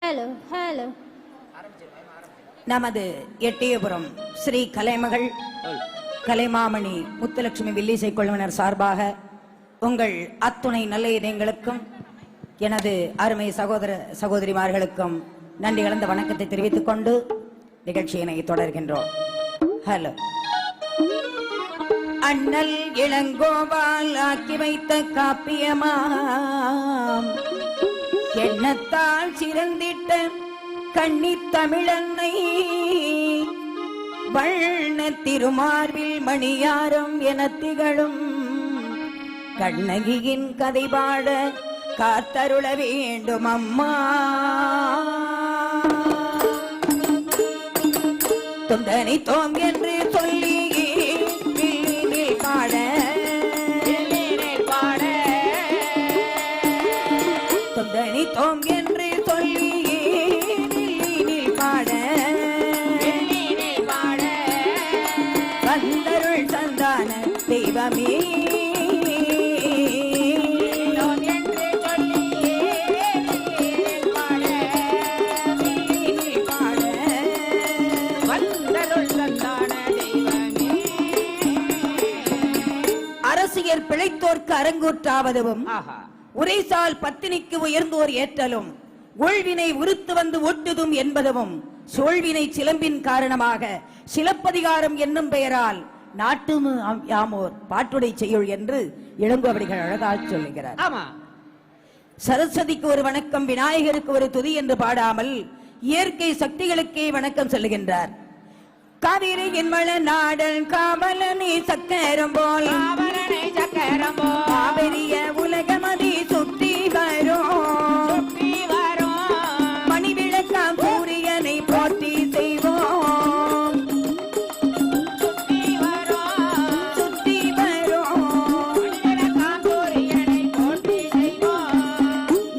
Hello hello. நமது எட்டியபுரம் ஸ்ரீ கலைமகள் கலைமாமணி முத்துலட்சுமி வில்லிசை குழுவினர் சார்பாக உங்கள் அத்துணை நல்ல இதயங்களுக்கும் எனது அருமை சகோதர சகோதரிமார்களுக்கும் நன்றி கலந்த வணக்கத்தை தெரிவித்துக் கொண்டு நிகழ்ச்சியினை தொடர்கின்றோம். ஹலோ. அண்ணல் இளங்கோபால் ஆக்கி வைத்த காப்பியமாம் எண்ணத்தால் சிறந்திட்ட கண்ணி தமிழன்னை வண்ண திருமார்பில் மணியாரம் என திகழும் கண்ணகியின் கதை பாட காத்தருள வேண்டும் அம்மா. தொண்டனை தோம் என்று சொல்லி பாட தொண்டனை தோம் என்று சொல்லி பாட வந்தருள் சந்தான தெய்வமே அரசியல் பிழைத்தோர்க்கு அரங்கூற்றாவதும் உரைசால் பத்தினிக்கு உயர்ந்தோர் ஏற்றலும் உள்வினை உருத்து வந்து ஒட்டுதும் என்பதும் சோழ்வினை சிலம்பின் காரணமாக சிலப்பதிகாரம் என்னும் பெயரால் நாட்டுமு யாமோர் பாட்டுடை செய்யுள் என்று இளங்கோவடிகள் அழகாக சொல்லுகிறார். சரஸ்வதிக்கு ஒரு வணக்கம், விநாயகருக்கு ஒரு துதி என்று பாடாமல் இயற்கை சக்திகளுக்கே வணக்கம் சொல்லுகின்றார். காவிரி என்மள நாடல் காவலனே சக்கரம் போல் காவிரிய உலகமதி சுற்றி வரும் மணி விளக்கம் சூரியனை போற்றி செய்வோம் சுற்றி வரும்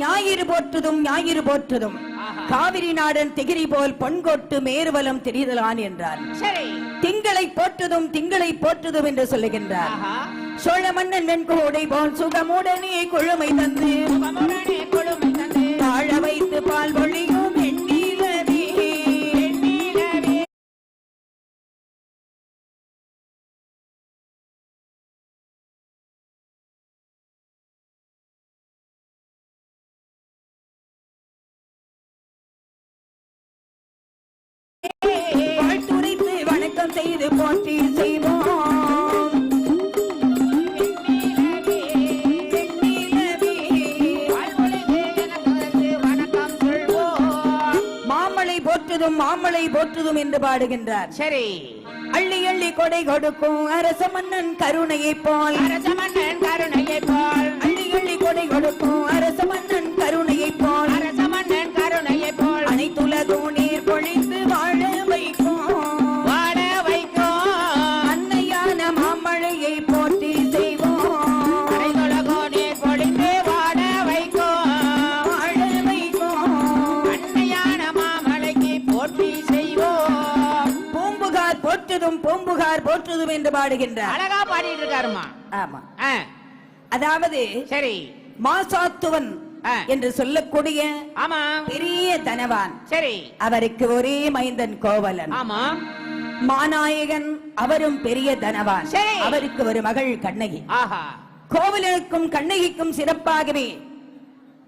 ஞாயிறு போற்றுதும் ஞாயிறு போற்றுதும் காவிரி நாடன் திகிரி போல் பொன்கொட்டு மேறுவலம் தெரிதலான் என்றார். திங்களை போற்றுதும் திங்களை போற்றுதும் என்று சொல்லுகின்றார். சோழ மன்னன் வெண்கோடை போல் சுகமுடனே கொழுமை தந்து தாழ வைத்து பால் ஒளியும் எண்ணிலவே வாழ்த்துரைத்து வணக்கம் செய்து போற்றி செய்வோம். மாமலை போற்றுதும் மாமலை போற்றுதும் என்று பாடுகின்றார். சரி. அள்ளி அள்ளி கொடை கொடுக்கும் அரச மன்னன் கருணையை போல் அள்ளி அள்ளி கொடை கொடுக்கும் அரச மன்னன் கருணையை போல் அனைத்துலகும் நீர் பொழிந்து வாழ வைக்கும் அன்னையான மாமழையை போற்றி செய்வோம். நீர் பொழிந்து வாழ வைக்கும் அன்னையான மாமலைக்கு போற்றி செய்வோம். பூம்புகார் போற்றுதும் பூம்புகார் போற்றுதும் என்று பாடுகின்றார். அழகா பாடிட்டு இருக்காருமா. ஆமா. அதாவது சரி, மாசாத்துவன் என்று சொல்லக்கூடிய ஆமா பெரிய தனவான். சரி, அவருக்கு ஒரே மைந்தன் கோவலன். ஆமா. மாநாயகன் அவரும் பெரிய தனவான். சரி, அவருக்கு ஒரு மகள் கண்ணகி. ஆஹா. கோவலனுக்கும் கண்ணகிக்கும் சிறப்பாகவே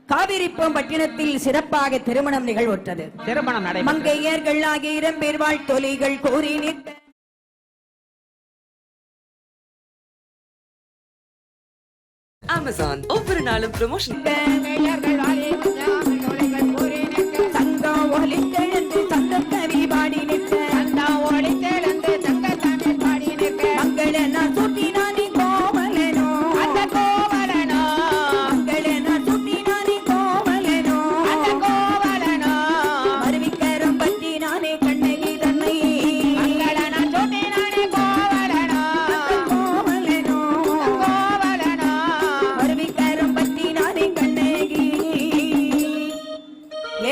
காவிரிப்பம் பட்டினத்தில் சிறப்பாக திருமணம் நிகழ்வுற்றது. திருமணம் நடை மங்கையர்கள் ஆகிய இரம்பேர் வாழ்த்தொலிகள் கூறி நிற்க Amazon ஒவ்வொரு நாளும் ப்ரமோஷன் தங்கம் ஒலித்தெழுந்து தங்கக்கவி பாடி நிற்க மங்கள நான் சுட்டி நானே கோவலனோ மங்கள நான் சுட்டி நானே கோவலனோ மருவிக்கரம் பற்றி நானே கண்ணகி தன்னை கோவலனோ மருவிக்கரம் பற்றி நானே கண்ணகி.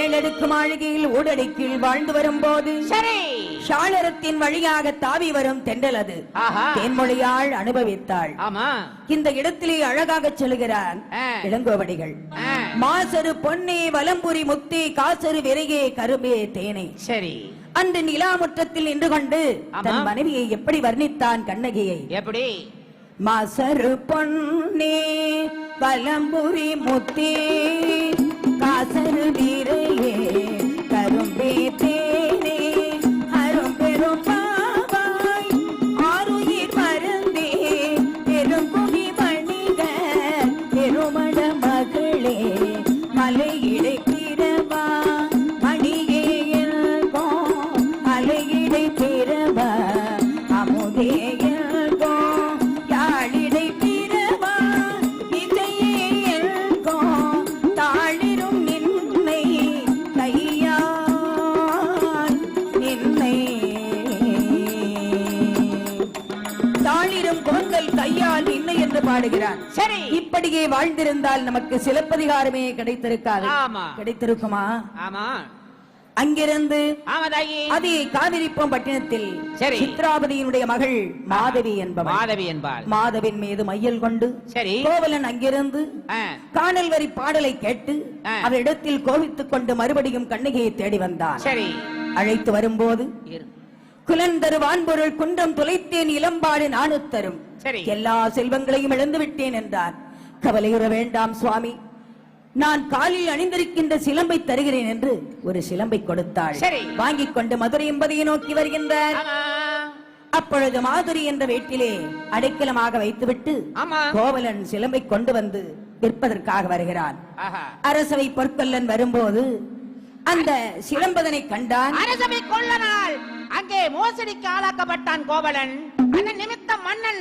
ஏழடுக்கு மாளிகையில் ஊடடுக்கில் வாழ்ந்து வரும்போது சரி, சாளரத்தின் வழியாக தாவி வரும் தென்றல் அது ஆஹா. தேன்மொழியாள் அனுபவித்தாள். ஆமா. இந்த இடத்திலே அழகாக சொல்லுகிறான் இளங்கோவடிகள். மாசரு பொன்னே வலம்புரி முத்தே காசரு விரையே கரும்பே தேனே. சரி. அந்த நிலாமுற்றத்தில் நின்று கொண்டு தன் ஆமா. மனைவியை எப்படி வர்ணித்தான் கண்ணகியை? எப்படி? மாசரு பொன்னே வலம்புரி முத்தே காசரு விரையே கரும்பே தேனே அரும்பெரும் பாவாய் ஆருயிர் மருந்தே பெருங்குடி வணிக பெருமட மகளே மலையிடை பிறவா மணியே எல்கோ மலையிடை பிறவா அமுதே எல்கோ யாழிடை பிறவா இசையே எல்கோ தாளிரும் நின்னை கையால் நின்னை தாளிரும் கோந்தல் கையால் நின்னை என்று பாடுகிறார். சரி. இப்படியே வாழ்ந்திருந்தால் நமக்கு சிலப்பதிகாரமே கிடைத்திருக்காது. ஆமா. கிடைத்திருக்குமா? ஆமா. அங்கிருந்து ஆமாதாயி. அதே காவிரிப்பம் பட்டினத்தில் சரி. சித்ராபதியினுடைய மகள் மாதவி என்பவள். மாதவி என்பாள். மாதவின் மீது மையல் கொண்டு சரி. கோவலன் அங்கிருந்து காணல் வரி பாடலை கேட்டு அவரிடத்தில் கோபித்துக் கொண்டு மறுபடியும் கண்ணகியை தேடி வந்தான். சரி. அழைத்து வரும்போது குலந்தரு வான்பொருள் குன்றம் துளைத்தேன் இளம்பாடு நாணுத்தரும் சரி. எல்லா செல்வங்களையும் இழந்து விட்டேன் என்றார். கவலையுற வேண்டாம் சுவாமி, நான் காலில் அணிந்திருக்கின்ற சிலம்பை தருகிறேன் என்று ஒரு சிலம்பை கொடுத்தாள். சரி. வாங்கிக் கொண்டு மதுரை என்பதையை நோக்கி வருகின்றார். அப்பொழுது மாதுரி என்ற வீட்டிலே அடைக்கலமாக வைத்துவிட்டு கோவலன் சிலம்பை கொண்டு வந்து விற்பதற்காக வருகிறான். அரசவை பொற்கொல்லன் வரும்போது அந்த சிலம்பதனை கண்டான். அரசவை கொல்லனால் அங்கே மோசடிக்கு ஆளாக்கப்பட்டான் கோவலன். அந்த நிமித்தம் மன்னன்